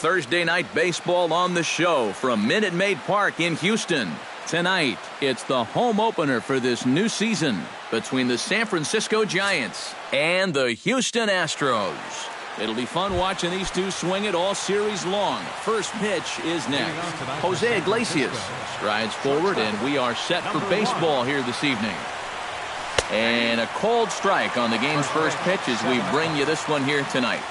Thursday night baseball on the show from Minute Maid Park in Houston. Tonight, it's the home opener for this new season between the San Francisco Giants and the Houston Astros. It'll be fun watching these two swing it all series long. First pitch is next. Jose Iglesias strides forward, and we are set for baseball here this evening. And a cold strike on the game's first pitch as we bring you this one here tonight.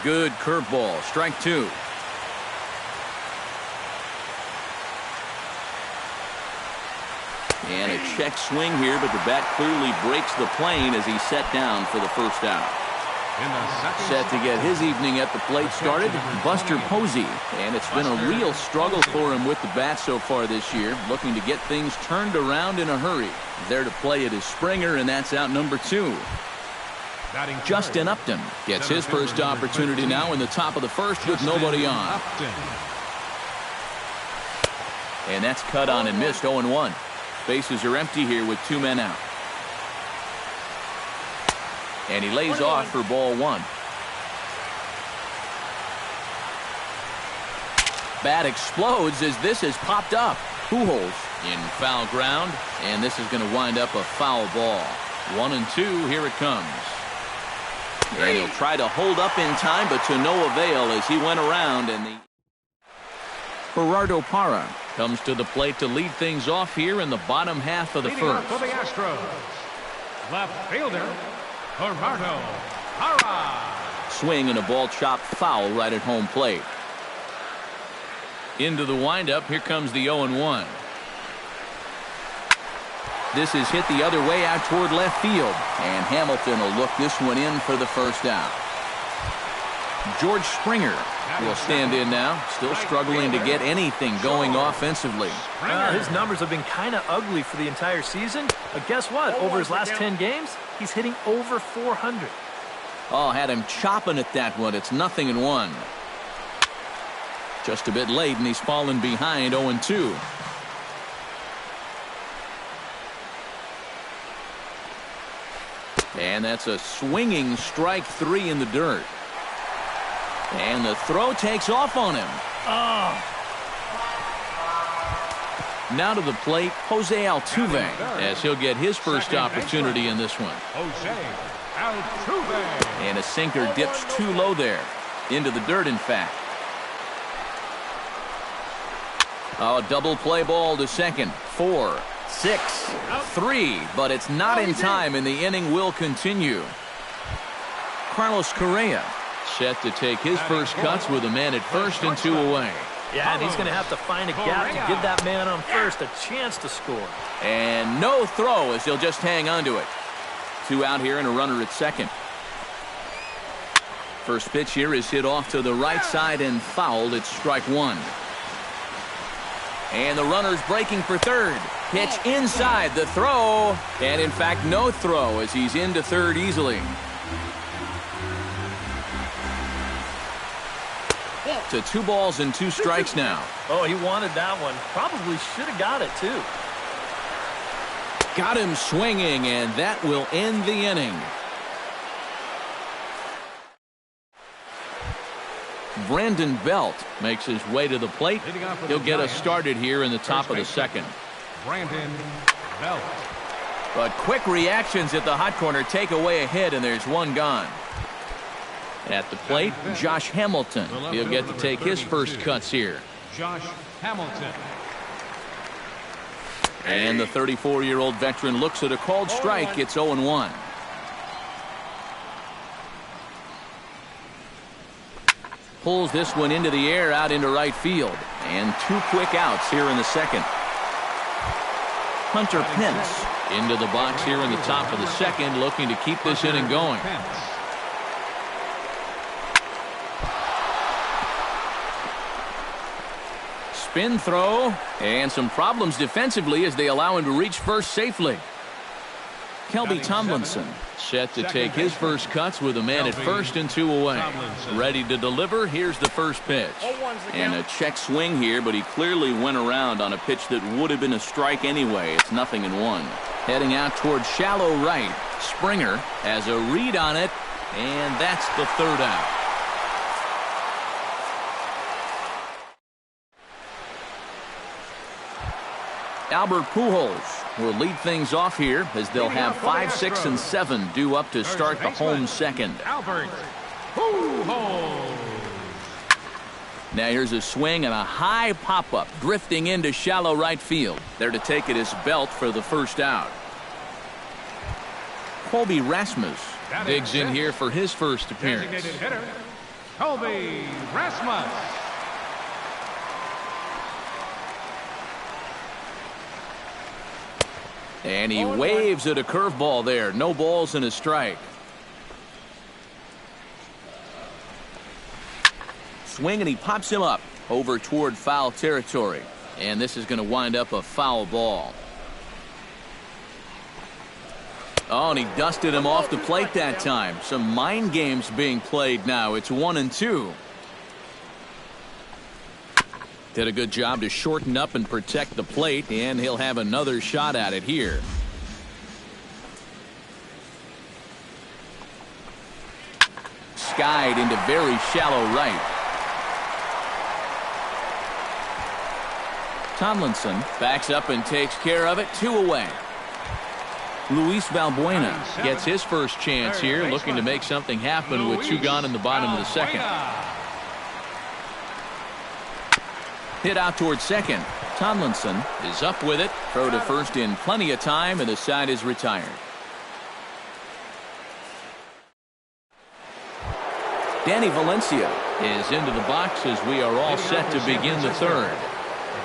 Good curveball, strike two. And a check swing here, but the bat clearly breaks the plane as he's set down for the first out. Set to get his evening at the plate started, Buster Posey. And it's been a real struggle for him with the bat so far this year, looking to get things turned around in a hurry. There to play it is Springer, and that's out number two. Justin Upton gets his first opportunity now in the top of the first with nobody on. And that's cut on and missed, 0-1. Bases are empty here with two men out. And he lays off for ball one. Bat explodes as this has popped up. Pujols in foul ground, and this is going to wind up a foul ball. 1-2, here it comes. And he'll try to hold up in time, but to no avail as he went around. And the Gerardo Parra comes to the plate to lead things off here in the bottom half of the first. For the Astros, left fielder, Gerardo Parra. Swing and a ball chopped foul right at home plate. Into the windup, here comes the 0-1. This is hit the other way out toward left field, and Hamilton will look this one in for the first out. George Springer will stand in now, still struggling to get anything going offensively. His numbers have been kind of ugly for the entire season, but guess what? Over his last 10 games, he's hitting over 400. Oh, had him chopping at that one. It's 0-1. Just a bit late, and he's fallen behind 0-2. And that's a swinging strike three in the dirt. And the throw takes off on him. Oh. Now to the plate, Jose Altuve, as he'll get his first opportunity in this one. Jose Altuve. And a sinker dips too low there. Into the dirt, in fact. Oh, double play ball to second. 4, 6, 3, but it's not in time, and the inning will continue. Carlos Correa set to take his first cuts with a man at first and two away. Yeah, and he's going to have to find a gap to give that man on first a chance to score. And no throw as he'll just hang on to it. Two out here and a runner at second. First pitch here is hit off to the right side and fouled. It's strike one. And the runner's breaking for third. Pitch inside, the throw. And in fact, no throw as he's into third easily. To 2 balls and 2 strikes now. Oh, he wanted that one. Probably should have got it, too. Got him swinging, and that will end the inning. Brandon Belt makes his way to the plate. He'll get us started here in the top of the second. Brandon Belt. But quick reactions at the hot corner take away a hit, and there's one gone. At the plate, Josh Hamilton. He'll get to take his first cuts here. Josh Hamilton. And the 34-year-old veteran looks at a called strike. It's 0-1. Pulls this one into the air out into right field. And 2 quick outs here in the second. Hunter Pence into the box here in the top of the second, looking to keep this inning going. Spin throw, and some problems defensively as they allow him to reach first safely. Kelby Tomlinson set to take his first cuts with a man at first and 2 away. Ready to deliver. Here's the first pitch. And a check swing here, but he clearly went around on a pitch that would have been a strike anyway. It's 0-1. Heading out towards shallow right. Springer has a read on it, And that's the third out. Albert Pujols will lead things off here as they'll have 5, 6, and 7 due up to start the home second. Albert Pujols. Now here's a swing and a high pop-up drifting into shallow right field. There to take it is Belt for the first out. Colby Rasmus digs in here for his first appearance. Designated hitter, Colby Rasmus. And he waves at a curveball there. No balls and a strike. Swing and he pops him up over toward foul territory. And this is going to wind up a foul ball. Oh, and he dusted him off the plate that time. Some mind games being played now. It's 1-2. Did a good job to shorten up and protect the plate, and he'll have another shot at it here. Skied into very shallow right. Tomlinson backs up and takes care of it. 2 away. Luis Valbuena gets his first chance here, looking to make something happen with 2 gone in the bottom of the second. Hit out towards second. Tomlinson is up with it. Throw to first in plenty of time, and the side is retired. Danny Valencia is into the box as we are all set to begin the third.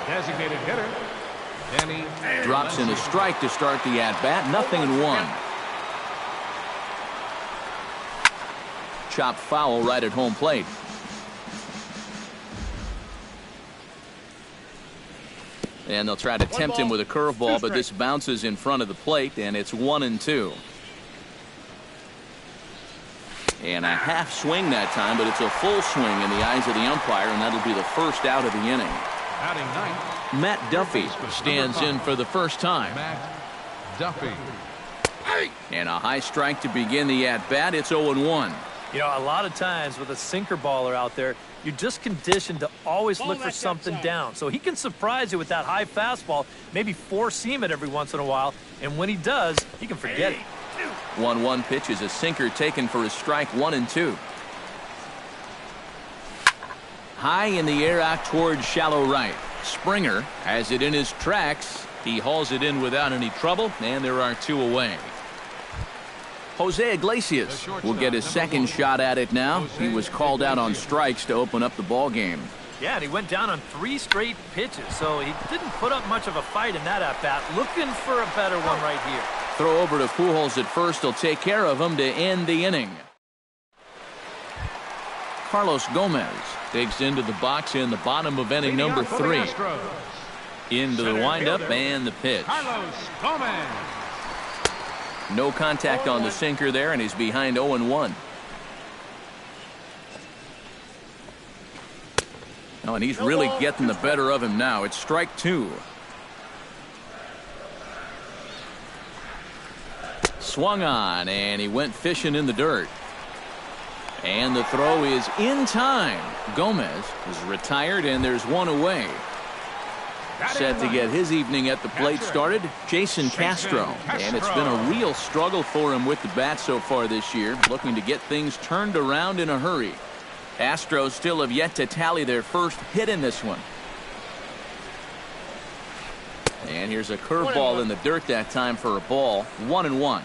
Designated hitter, Danny Drops in a strike to start the at-bat. 0-1. Chopped foul right at home plate. And they'll try to tempt him with a curveball, but this bounces in front of the plate, and it's 1-2. And a half swing that time, but it's a full swing in the eyes of the umpire, and that'll be the first out of the inning. batting ninth. Matt Duffy stands in for the first time. Matt Duffy. And a high strike to begin the at-bat. It's 0-1. You know, a lot of times with a sinker baller out there, you're just conditioned to always look for something down. So he can surprise you with that high fastball, maybe four-seam it every once in a while, and when he does, he can forget it. 1-1 pitch is a sinker taken for a strike, 1-2. High in the air out towards shallow right. Springer has it in his tracks. He hauls it in without any trouble, and there are two away. Jose Iglesias will get his second shot at it now. He was called out on strikes to open up the ball game. Yeah, and he went down on 3 straight pitches, so he didn't put up much of a fight in that at-bat. Looking for a better one right here. Throw over to Pujols at first. He'll take care of him to end the inning. Carlos Gomez digs into the box in the bottom of inning number 3. Into the windup and the pitch. Carlos Gomez. No contact on the sinker there, and he's behind 0-1. Oh, and he's really getting the better of him now. It's strike 2. Swung on, and he went fishing in the dirt. And the throw is in time. Gomez is retired, and there's one away. Set to get his evening at the plate started, Jason Castro. And it's been a real struggle for him with the bat so far this year, looking to get things turned around in a hurry. Astros still have yet to tally their first hit in this one. And here's a curveball in the dirt that time for a ball. 1-1.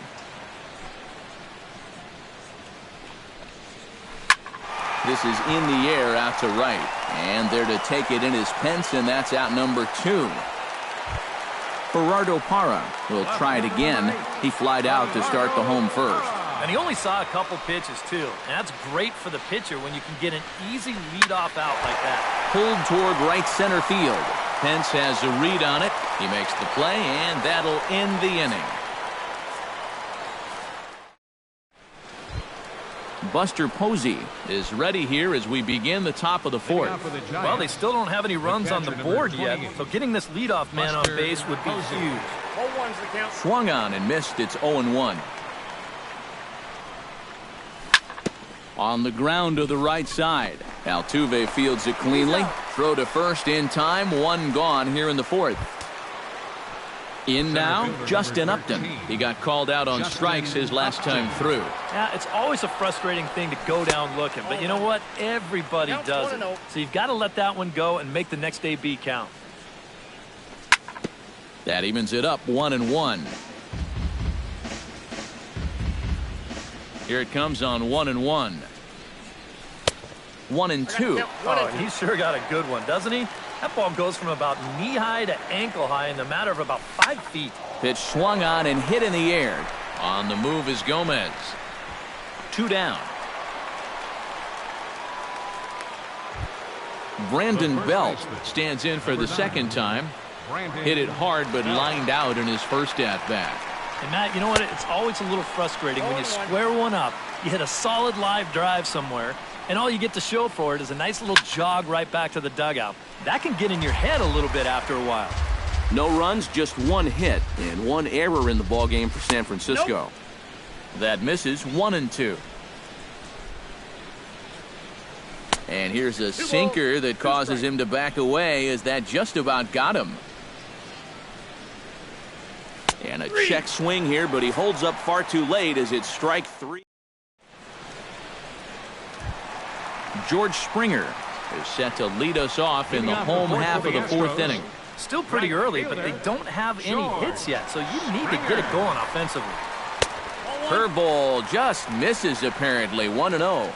This is in the air out to right. And there to take it in his Pence, and that's out number 2. Gerardo Parra will try it again. He flied out to start the home first. And he only saw a couple pitches, too. And that's great for the pitcher when you can get an easy leadoff out like that. Pulled toward right center field. Pence has a read on it. He makes the play, and that'll end the inning. Buster Posey is ready here as we begin the top of the 4th. Well, they still don't have any runs on the board yet, so getting this leadoff man on base would be huge. Swung on and missed. It's 0-1. On the ground to the right side. Altuve fields it cleanly. Throw to first in time. One gone here in the fourth. In now, Justin Upton. He got called out on strikes his last time through. Yeah, it's always a frustrating thing to go down looking, but you know what? Everybody does it. So you've got to let that one go and make the next AB count. That evens it up 1-1. Here it comes on 1-1. 1-2. Oh, he sure got a good one, doesn't he? That ball goes from about knee-high to ankle-high in the matter of about 5 feet. Pitch swung on and hit in the air. On the move is Gomez. 2 down. Brandon Belt stands in for the second time. Hit it hard but lined out in his first at-bat. And Matt, you know what? It's always a little frustrating when you square one up, you hit a solid live drive somewhere, and all you get to show for it is a nice little jog right back to the dugout. That can get in your head a little bit after a while. No runs, just 1 hit, and 1 error in the ballgame for San Francisco. That misses 1-2. And here's a sinker that causes him to back away as that just about got him. And a check swing here, but he holds up far too late as it's strike 3. George Springer is set to lead us off in the home half of the fourth inning. Still pretty early, but they don't have any hits yet, so you need to get it going offensively. Curveball just misses apparently. 1-0.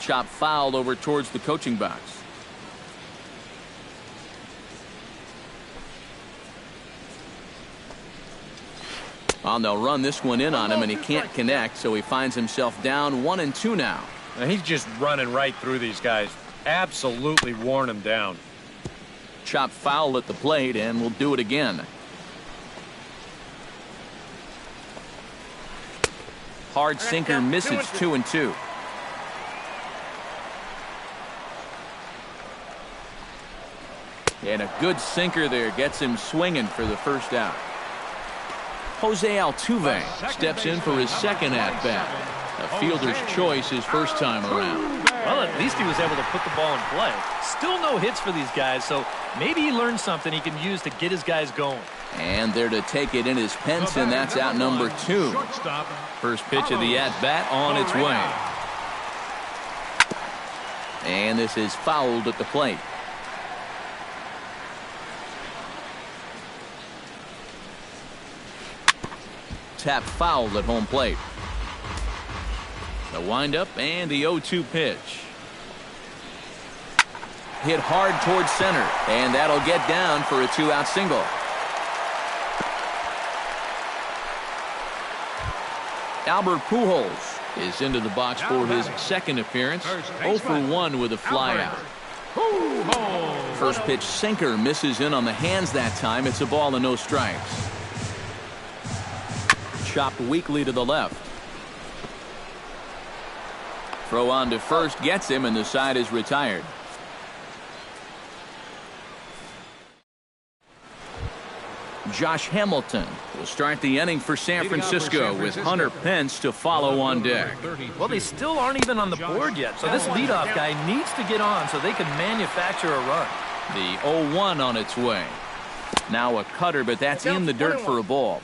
Chop fouled over towards the coaching box. They'll run this one in on him, and he can't connect, so he finds himself down 1-2 now. He's just running right through these guys. Absolutely worn them down. Chop foul at the plate, and we'll do it again. Hard sinker misses. 2-2. And a good sinker there gets him swinging for the first out. Jose Altuve steps in for his second at-bat. A fielder's choice his first time around. Well, at least he was able to put the ball in play. Still no hits for these guys, so maybe he learned something he can use to get his guys going. And there to take it in his Pence, and that's out number 2. First pitch of the at-bat on its way. And this is fouled at the plate. Tap foul at home plate. The windup and the 0-2 pitch. Hit hard towards center, and that'll get down for a 2-out single. Albert Pujols is into the box for his second appearance. 0 for 1 with a flyout. First pitch sinker misses in on the hands that time. It's a ball and no strikes. Chopped weakly to the left. Throw on to first gets him, and the side is retired. Josh Hamilton will start the inning for San Francisco with Hunter Pence to follow on deck. Well, they still aren't even on the board yet, so this leadoff guy needs to get on so they can manufacture a run. The 0-1 on its way. Now a cutter, but that's in the dirt for a ball.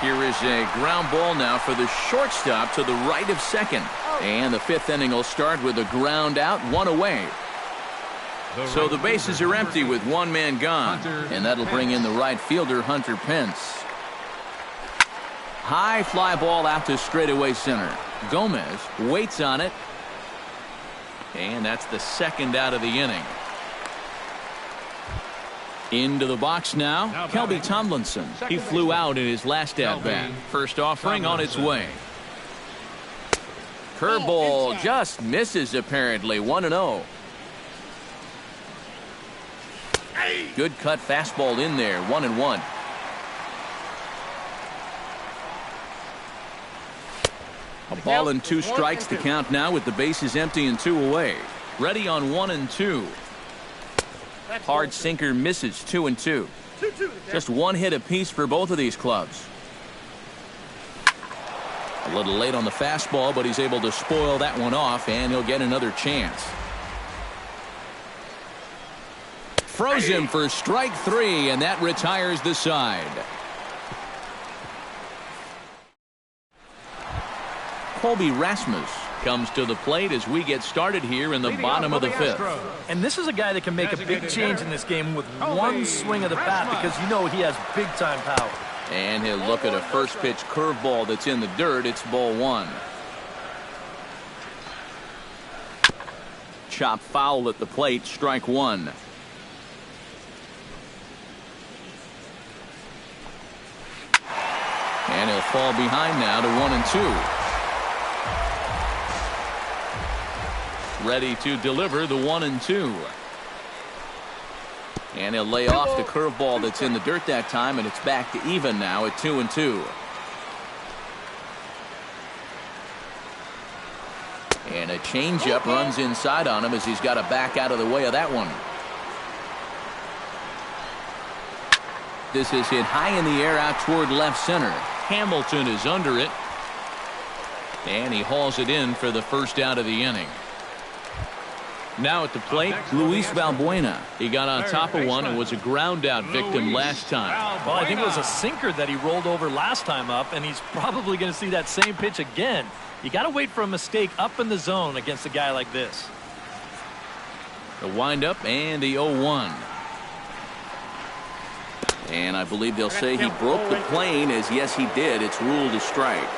Here is a ground ball now for the shortstop to the right of second. And the fifth inning will start with a ground out, 1 away. So the bases are empty with 1 man gone. And that'll bring in the right fielder, Hunter Pence. High fly ball out to straightaway center. Gomez waits on it. And that's the second out of the inning. Into the box now, Kelby Tomlinson. He flew out in his last at-bat. First offering on its way. Curveball just misses apparently. 1-0. Good cut fastball in there. 1-1. A ball and 2 strikes to count now with the bases empty and 2 away. Ready on 1-2. Hard sinker misses. 2-2. Just one hit apiece for both of these clubs. A little late on the fastball, but he's able to spoil that one off, and he'll get another chance. Frozen for strike 3, and that retires the side. Colby Rasmus comes to the plate as we get started here in the bottom of the 5th. And this is a guy that can make a big change in this game with one swing of the bat, because you know he has big-time power. And he'll look at a first pitch curveball that's in the dirt. It's ball 1. Chop foul at the plate, strike 1. And he'll fall behind now to 1-2. Ready to deliver the 1-2. And he'll lay off the curveball that's in the dirt that time, and it's back to even now at 2-2. And a changeup runs inside on him as he's got to back out of the way of that one. This is hit high in the air out toward left center. Hamilton is under it. And he hauls it in for the first out of the inning. Now at the plate, Luis Valbuena. He got on top of one and was a ground out victim last time. Well, I think it was a sinker that he rolled over last time up, and he's probably going to see that same pitch again. You got to wait for a mistake up in the zone against a guy like this. The windup and the 0-1. And I believe they'll say he broke the plane, as yes he did. It's ruled a strike.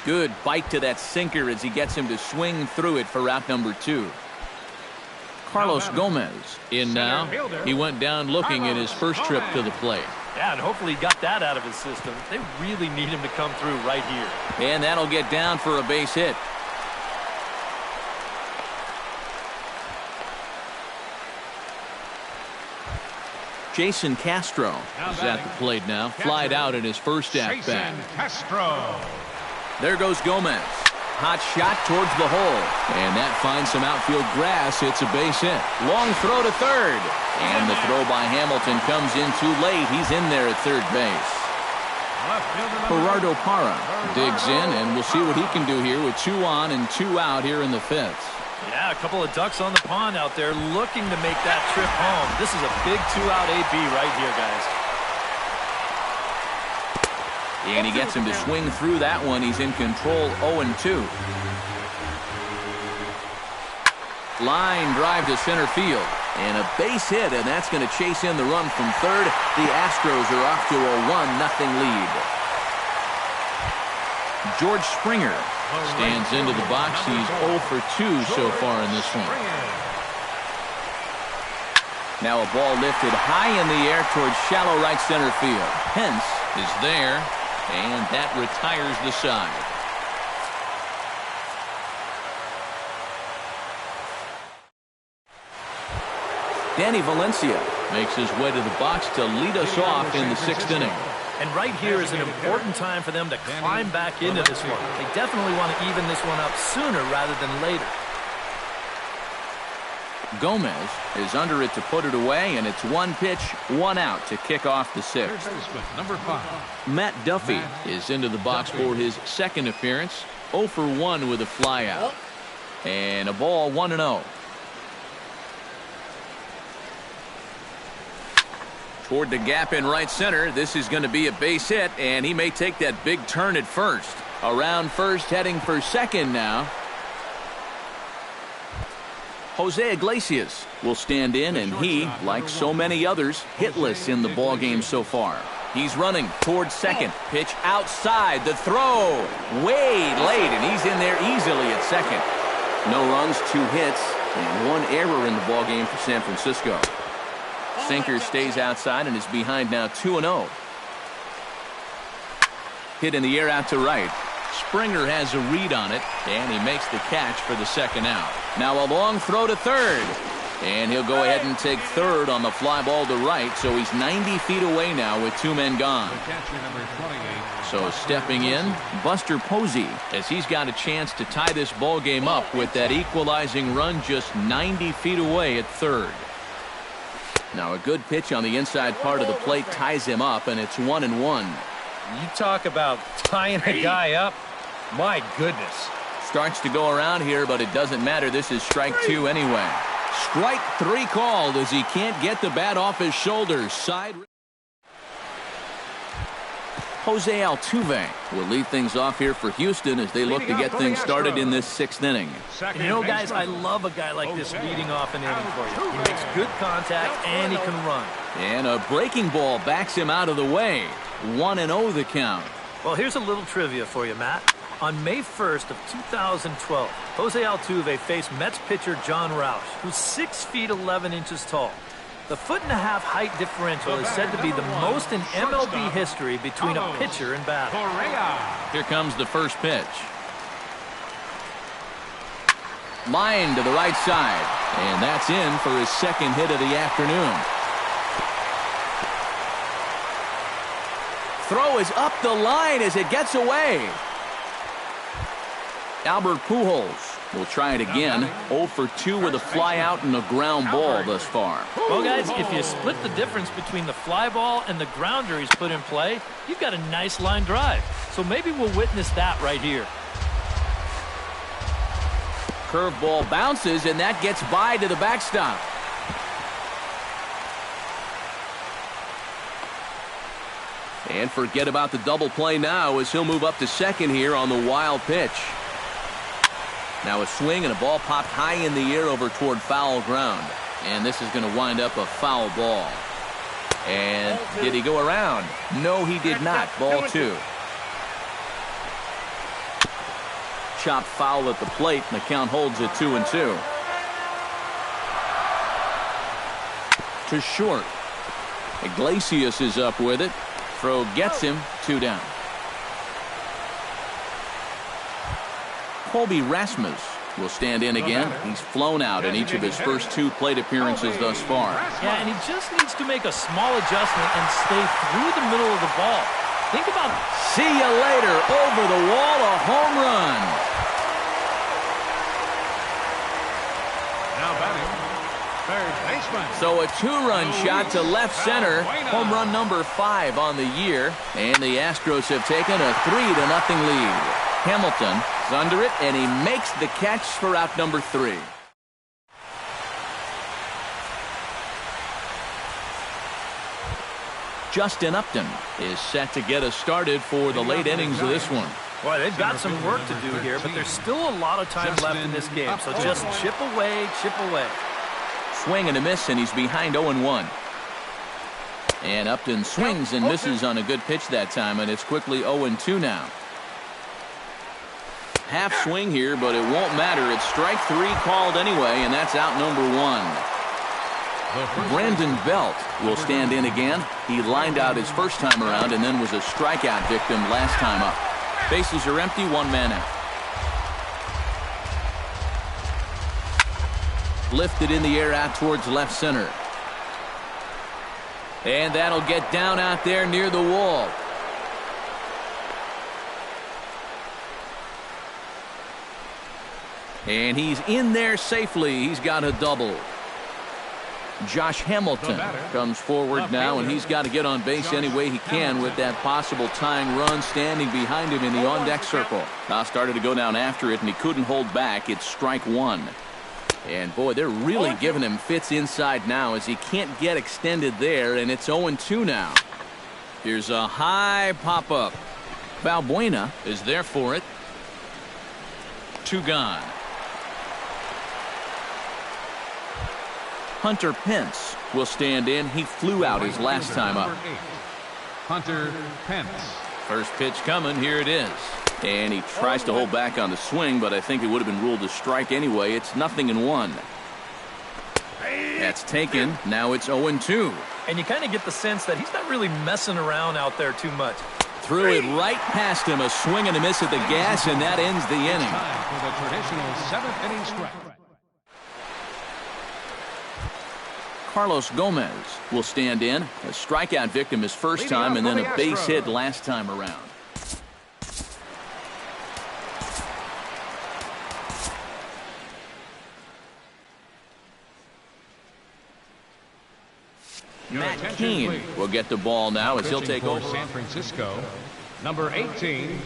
Good bite to that sinker as he gets him to swing through it for out number 2. Carlos Gomez in now. He went down looking at his first trip to the plate. Yeah, and hopefully he got that out of his system. They really need him to come through right here. And that'll get down for a base hit. Jason Castro is at the plate now. Flied out in his first at bat. There goes Gomez. Hot shot towards the hole. And that finds some outfield grass. It's a base hit. Long throw to third. And the throw by Hamilton comes in too late. He's in there at third base. Gerardo Parra digs in, and we'll see what he can do here with 2 on and 2 out here in the 5th. Yeah, a couple of ducks on the pond out there looking to make that trip home. This is a big 2-out AB right here, guys. And he gets him to swing through that one. He's in control, 0-2. Line drive to center field. And a base hit, and that's going to chase in the run from third. The Astros are off to a 1-0 lead. George Springer stands into the box. He's 0 for 2 so far in this one. Now a ball lifted high in the air towards shallow right center field. Pence is there, and that retires the side. Danny Valencia makes his way to the box to lead us off in the 6th inning. And right here is an important time for them to climb back into this one. They definitely want to even this one up sooner rather than later. Gomez is under it to put it away, and it's 1 pitch, 1 out to kick off the 6th. Number 5. Matt Duffy is into the box for his 2nd appearance. 0 for 1 with a flyout. And a ball, 1-0. Toward the gap in right center. This is going to be a base hit, and he may take that big turn at first. Around first, heading for second now. Jose Iglesias will stand in, and he, like so many others, hitless in the ballgame so far. He's running towards second. Pitch outside. The throw way late, and he's in there easily at second. No runs, 2 hits, and 1 error in the ballgame for San Francisco. Sinker stays outside and is behind now 2-0. Hit in the air out to right. Springer has a read on it, and he makes the catch for the 2nd out. Now a long throw to third. And he'll go ahead and take third on the fly ball to right, so he's 90 feet away now with 2 men gone. The catcher, number 28. So stepping in, Buster Posey, as he's got a chance to tie this ball game up with that equalizing run just 90 feet away at third. Now a good pitch on the inside part of the plate ties him up, and it's 1-1. You talk about tying a guy up. My goodness. Starts to go around here, but it doesn't matter. This is strike 2 anyway. Strike 3 called as he can't get the bat off his shoulders. Jose Altuve will lead things off here for Houston as they look to get things started in this 6th inning. And you know, guys, I love a guy like this leading off an inning for you. He makes good contact and he can run. And a breaking ball backs him out of the way. 1-0 the count. Well, here's a little trivia for you, Matt. On May 1st of 2012, Jose Altuve faced Mets pitcher John Roush, who's 6 feet 11 inches tall. The 1.5-foot height differential is said to be the most in MLB history between a pitcher and batter. Here comes the first pitch. Line to the right side, and that's in for his second hit of the afternoon. Throw is up the line as it gets away. Albert Pujols will try it again. 0 for 2 with a fly out and a ground ball thus far. Well, guys, if you split the difference between the fly ball and the grounder he's put in play, you've got a nice line drive. So maybe we'll witness that right here. Curveball bounces, and that gets by to the backstop. And forget about the double play now as he'll move up to second here on the wild pitch. Now a swing and a ball popped high in the air over toward foul ground. And this is going to wind up a foul ball. And did he go around? No, he did not. Ball 2. Chopped foul at the plate, and the count holds at 2-2. To short. Iglesias is up with it. Throw gets him. 2 down. Colby Rasmus will stand in again. He's flown out in each of his first 2 plate appearances thus far. Yeah, and he just needs to make a small adjustment and stay through the middle of the ball. Think about it. See you later. Over the wall, a home run. Now batting, third baseman. So a 2-run shot to left center. Home run number 5 on the year. And the Astros have taken a 3-0 lead. Hamilton is under it, and he makes the catch for out number 3. Justin Upton is set to get us started for the late innings of this one. Boy, they've got some work to do here, but there's still a lot of time left in this game. So just chip away, chip away. Swing and a miss, and he's behind 0-1. And Upton swings and misses on a good pitch that time, and it's quickly 0-2 now. Half swing here, but it won't matter. It's strike 3 called anyway, and that's out number 1. Brandon Belt will stand in again. He lined out his first time around and then was a strikeout victim last time up. Bases are empty, 1 man out. Lifted in the air out towards left center. And that'll get down out there near the wall. And he's in there safely. He's got a double. Josh Hamilton comes forward now, and he's got to get on base any way he can with that possible tying run standing behind him in the on-deck circle. Now started to go down after it, and he couldn't hold back. It's strike 1. And, boy, they're really giving him fits inside now as he can't get extended there, and it's 0-2 now. Here's a high pop-up. Valbuena is there for it. 2 gone. Hunter Pence will stand in. He flew out his last time up. Hunter Pence. First pitch coming. Here it is. And he tries to hold back on the swing, but I think it would have been ruled a strike anyway. It's 0-1. That's taken. Now it's 0-2. And you kind of get the sense that he's not really messing around out there too much. Threw it right past him. A swing and a miss at the gas, and that ends the inning. Time for the traditional 7th inning stretch. Carlos Gomez will stand in. A strikeout victim his first time and then a base hit last time around. Matt Cain will get the ball now as he'll take over. San Francisco, number 18,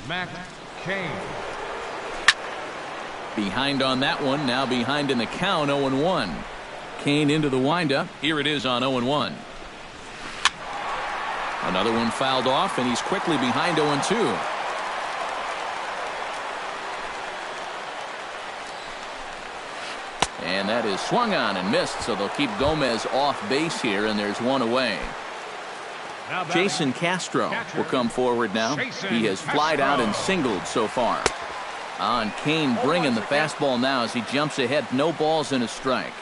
Matt Cain. Behind on that one, now behind in the count, 0-1. Cain into the windup. Here it is on 0-1. Another one fouled off, and he's quickly behind 0-2. And that is swung on and missed, so they'll keep Gomez off base here, and there's one away. Jason Castro will come forward now. He has flied out and singled so far. On Cain bringing the fastball now as he jumps ahead. No balls and a strike.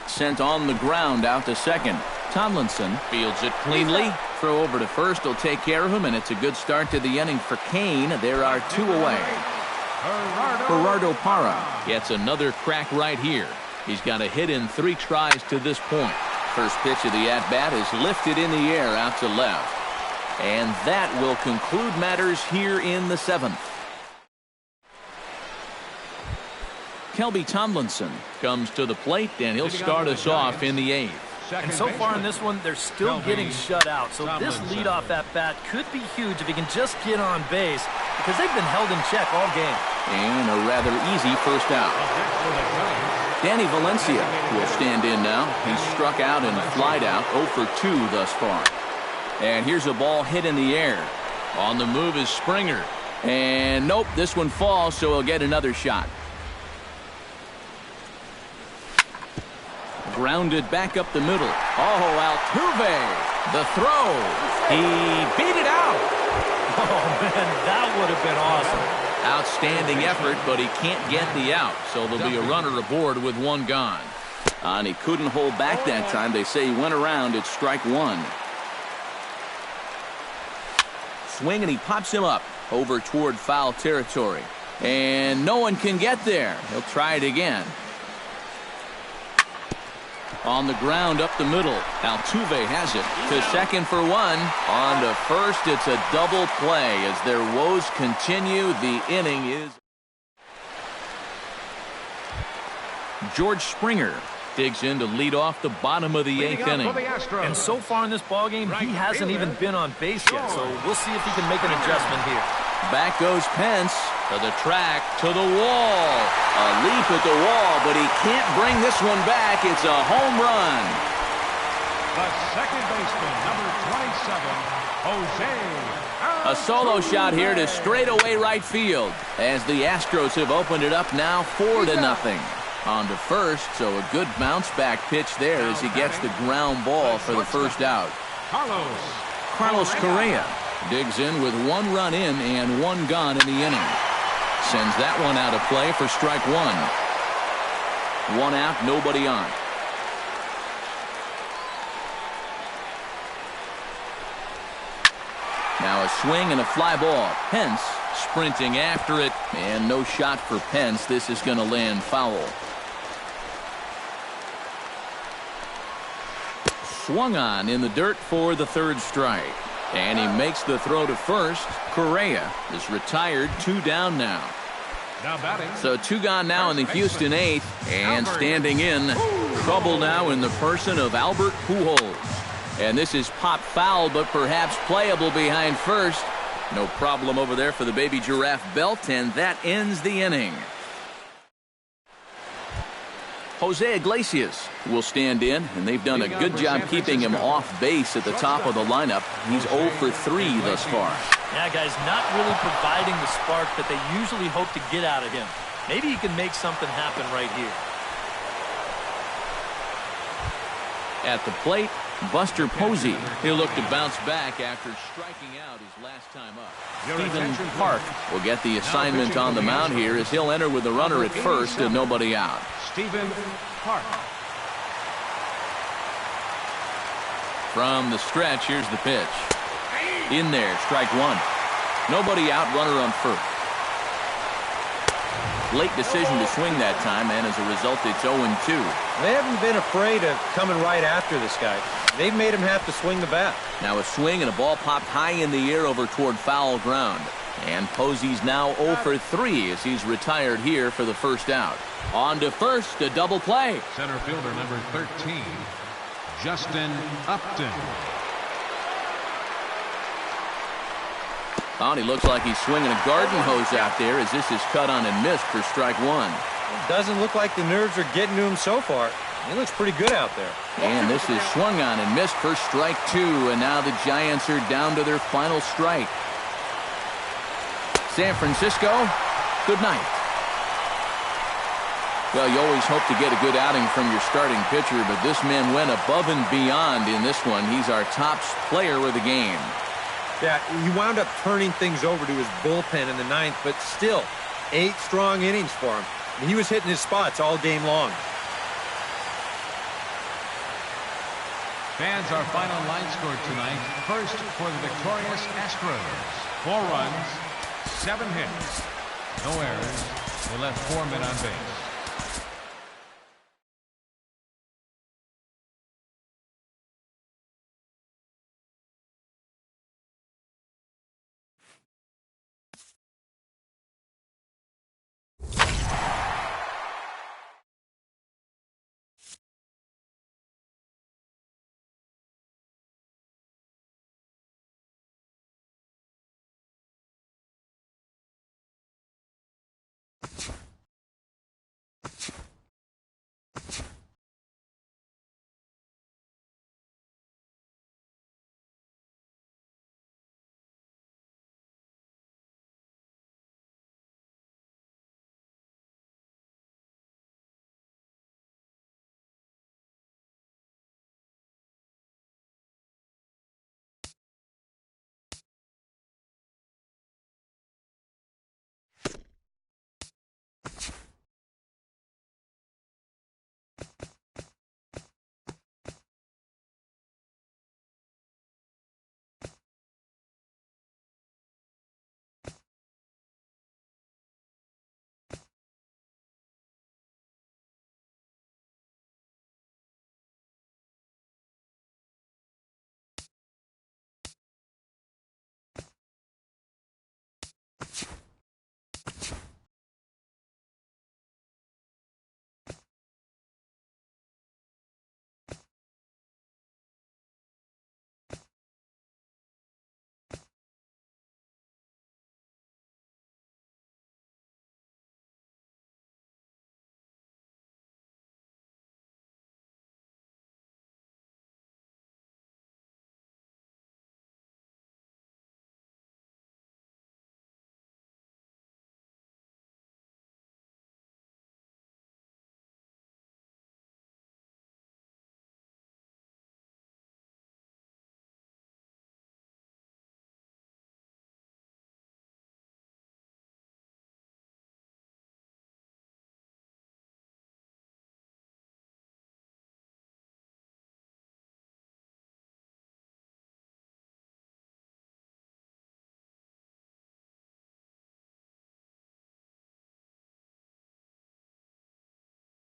Sent on the ground out to second. Tomlinson fields it cleanly. Throw over to first will take care of him, and it's a good start to the inning for Cain. There are two away. Gerardo Parra gets another crack right here. He's got a hit in 3 tries to this point. First pitch of the at-bat is lifted in the air out to left. And that will conclude matters here in the 7th. Kelby Tomlinson comes to the plate, and he'll start us off in the 8th. And so far in this one, they're still getting shut out. So this leadoff at-bat could be huge if he can just get on base, because they've been held in check all game. And a rather easy first out. Danny Valencia will stand in now. He's struck out and flied out, 0 for 2 thus far. And here's a ball hit in the air. On the move is Springer. And nope, this one falls, so he'll get another shot. Grounded back up the middle. Oh, Altuve, the throw. He beat it out. Oh, man, that would have been awesome. Outstanding effort, but he can't get the out, so there'll be a runner aboard with one gone. And he couldn't hold back that time. They say he went around at strike 1. Swing, and he pops him up over toward foul territory. And no one can get there. He'll try it again. On the ground up the middle. Altuve has it to second for 1. On to first. It's a double play as their woes continue. The inning is. George Springer digs in to lead off the bottom of the 8th inning. And so far in this ballgame, he hasn't even been on base yet. So we'll see if he can make an adjustment here. Back goes Pence to the track, to the wall. A leap at the wall, but he can't bring this one back. It's a home run. The second baseman, number 27, Jose. A solo shot here to straightaway right field as the Astros have opened it up now 4-0. On to first, so a good bounce back pitch there as he gets the ground ball for the first out. Carlos Correa digs in with 1 run in and 1 gone in the inning. Sends that one out of play for strike 1. 1 out, nobody on. Now a swing and a fly ball. Pence sprinting after it, and no shot for Pence. This is going to land foul. Swung on in the dirt for the 3rd strike. And he makes the throw to first. Correa is retired. 2 down now. So 2 gone now in the Houston 8th. And standing in, trouble now in the person of Albert Pujols. And this is pop foul, but perhaps playable behind first. No problem over there for the baby giraffe belt, and that ends the inning. Jose Iglesias will stand in, and they've done a good job keeping him off base at the top of the lineup. He's 0 for 3 thus far. Yeah, guys, not really providing the spark that they usually hope to get out of him. Maybe he can make something happen right here. At the plate, Buster Posey. He'll look to bounce back after striking out his last time up. Stephen Park will get the assignment on the mound here as he'll enter with the runner at first and nobody out. Stephen Park. From the stretch, here's the pitch. In there, strike 1. Nobody out, runner on first. Late decision to swing that time, and as a result, it's 0-2. They haven't been afraid of coming right after this guy. They've made him have to swing the bat. Now a swing and a ball popped high in the air over toward foul ground. And Posey's now 0 for 3 as he's retired here for the first out. On to first, a double play. Center fielder number 13, Justin Upton. Oh, and he looks like he's swinging a garden hose out there as this is cut on and missed for strike one. Doesn't look like the nerves are getting to him so far. He looks pretty good out there. And this is swung on and missed for strike two. And now the Giants are down to their final strike. San Francisco, good night. Well, you always hope to get a good outing from your starting pitcher, but this man went above and beyond in this one. He's our top player of the game. Yeah, he wound up turning things over to his bullpen in the ninth, but still, 8 strong innings for him. He was hitting his spots all game long. Fans, our final line score tonight. First for the victorious Astros. 4 runs, 7 hits, no errors. They left 4 men on base.